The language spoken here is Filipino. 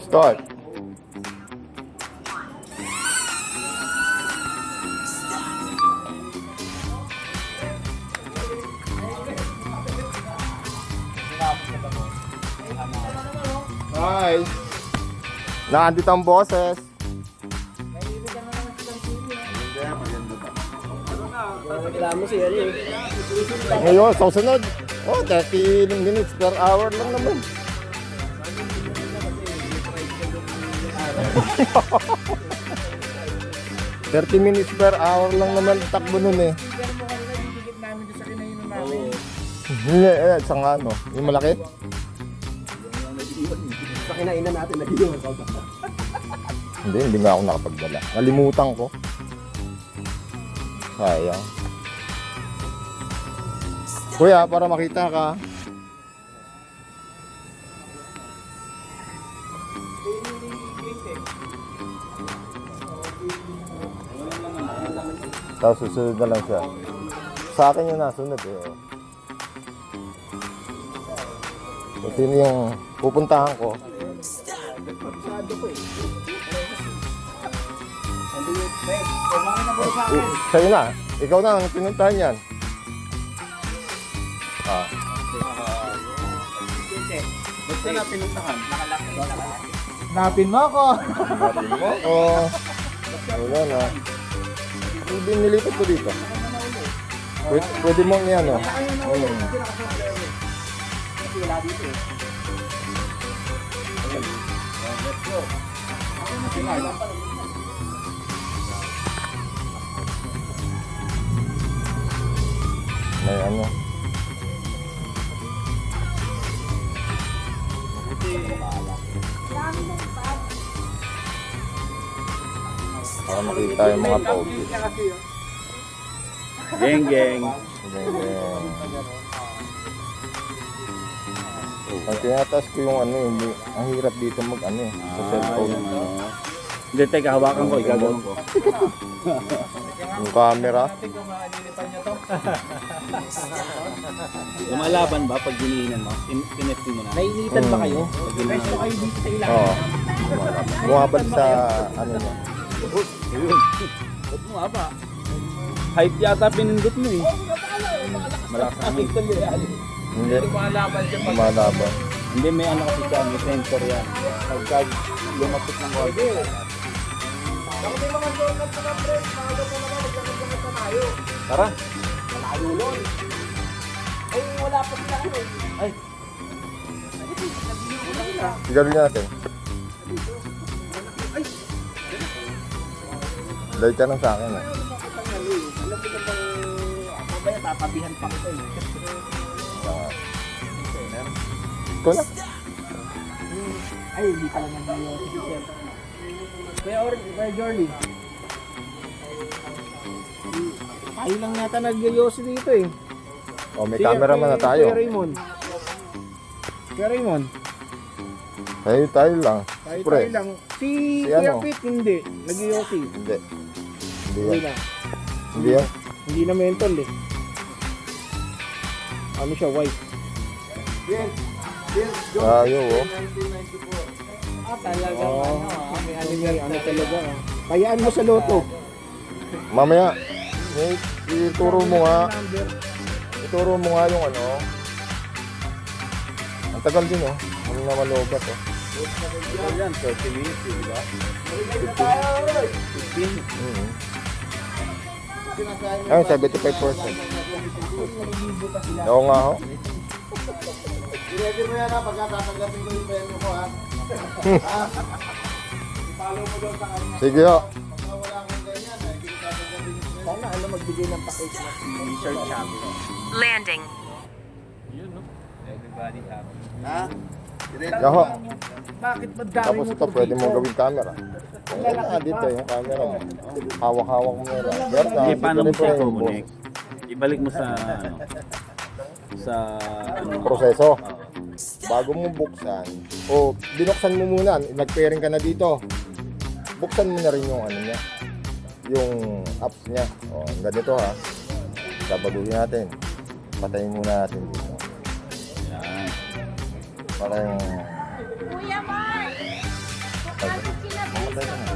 Start. Hi. Nandito ang boses. Kailangan mo siya eh. Ngayon, sa sunod. Oh, 30 minutes per hour lang naman. $30 minutes per hour lang naman takbo nun eh. Hindi, isang ano, yung malaki. Sa kinainan natin, nag-iwan ka ba? Hindi nga ako nakapagdala. Nalimutan ko. Sayang. Kuya, para makita ka. Tapos susunod na lang siya. Sa akin yung nasunod eh. Oh. So, sino yung pupuntahan ko? Sa'yo na. Ikaw na ang pinuntahan yan. Ah. Basta na pinuntahan. Hanapin mo ako. Hanapin mo? Oo. Wala na. Hindi nilipat ko dito. Pwede mong yan o. Kasi wala dito eh. Let's go. May ano. Para makita yung mga pogi. Geng, geng. Pag tinataas ko yung ano, hindi, ang hirap dito mag ano eh, sa cellphone. Hindi, teka, hawakan ko, igagawin ko. Yung camera. Lumalaban ba pag giniinan mo? Pinefti mo na? Nainitan ba kayo? Pag giniinan mo. Kayo dito sa ilalim. Oo. Bumabal sa ano niya. Ba't mo nga ba? Hype yata pinindot mo eh. Malakas ang hit. Hindi. Lumalaban. Hindi, may ano kasi siya, may sensor yan. Pagka lumapit ng konti. Tara. Malayo nun. Ay, wala pa sila ano. Ay, Sigarin natin. Dahil ka lang sa akin eh. Alam ko namang mamaya tatabihan pa kita eh. Ikaw na. Ay, hindi pala nag-iyo. Sige, sir. Kuya Jorly. Tayo lang yata nag-yosi dito eh. Oh, may cameraman na tayo. Kuya Raymond. Kuya Raymond. Tayo lang. Tayo Siyempre. lang. Si Si Kuya ano? Pete, hindi. Nag-yosi. Hindi. Hindi Hindi yan. na. Hindi yan. Hindi na mentol eh. Ano siya, white. Ayaw oh. Talaga ano talaga. Kayaan mo sa loto. Mamaya. Ituro mo nga. Ituro mo nga yung ano. Ang tagal din oh. Ano na malogat oh. yan, 30 minutes, di ba? 15. Ayun, 75%. Oo nga ho. Ready mo yan ha, pagkatatanggapin ko yung premyo ko ha. Follow mo doon sa kanya. Sige ho. Wala kang ganyan ha, hindi ko tatanggapin yung premyo. Sana alam magbigay ng package na T-shirt champion. Landing. Yun, no? Everybody happy. Ha? Yaho. Bakit ba dami Tapos mo ito pwede mong gawing camera. Ayun na dito yung camera. Hawak-hawak mo na. Pero na, Hindi, paano mo dito siya rin yung connect? Ibalik mo sa, ano, sa, ano, proseso. Bago mo buksan, o binuksan mo muna, nag-pairing ka na dito. Buksan mo na rin yung ano niya, yung apps niya. O, ganito ha. Babaguhin natin. Patayin muna natin dito. yan. Para yung... Mamatay ka na.